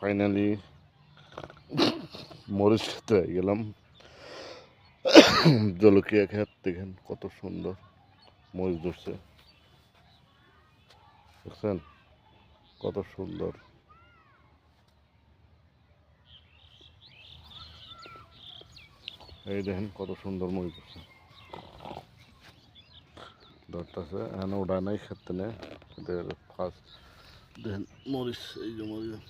Finally মরিচ খেতে গেলাম। জলকিয়া ক্ষেত দেখেন কত সুন্দর মরিচ ধরছে, দেখছেন কত সুন্দর। এই দেখেন কত সুন্দর মরিচ ধরছে, ধরতেছে এখানে ওড়ায় নাই খেতে নেই। ফার্স্ট দেখেন মরিচ, এই যে মরিচ,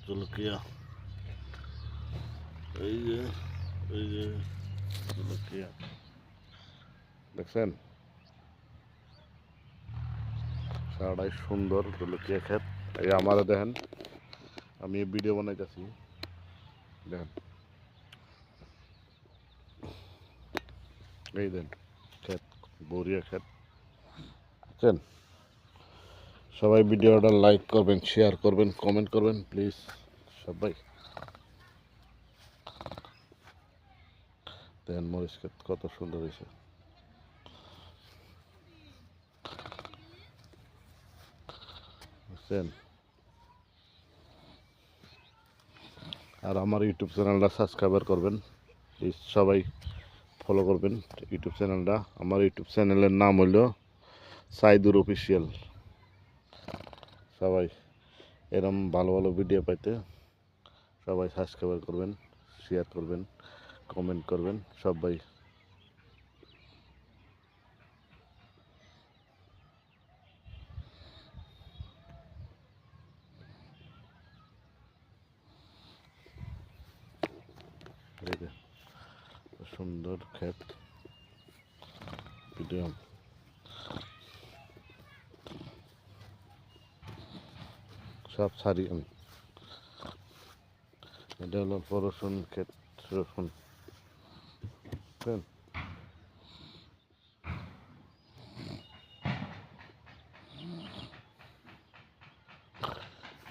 জলকিয়া, এই যে জলকিয়া দেখছেন, সারাটাই সুন্দর জলকিয়া ক্ষেত। এই আমারও দেখেন, আমি ভিডিও বানাইতেছি, দেখেন এই দেন ক্ষেত, বড়িয়া ক্ষেত, বুঝছেন। সবাই ভিডিওটা লাইক করবেন, শেয়ার করবেন, কমেন্ট করবেন প্লিজ সবাই। দেখেন মরিচ ক্ষেত কত সুন্দর হয়েছে, বুঝছেন। আর আমার ইউটিউব চ্যানেলটা সাবস্ক্রাইবার করবেন প্লিজ, সবাই ফলো করবেন ইউটিউব চ্যানেলটা। আমার ইউটিউব চ্যানেলের নাম হলো সাইদুর অফিসিয়াল। সবাই এরম ভালো ভালো ভিডিও পাইতে সবাই সাবস্ক্রাইব করবেন, শেয়ার করবেন, কমেন্ট করবেন সবাই। এই যে সুন্দর ক্ষেত, ভিডিও সব সারি আমি। এটা হলো রসুন ক্ষেত, রসুন, বুঝছেন।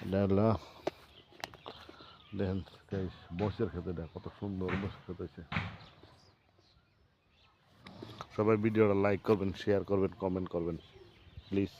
এটা হলো দেখেন বসের ক্ষেতে, এটা কত সুন্দর বসের ক্ষেত হয়েছে। সবাই ভিডিওটা লাইক করবেন, শেয়ার করবেন, কমেন্ট করবেন প্লিজ।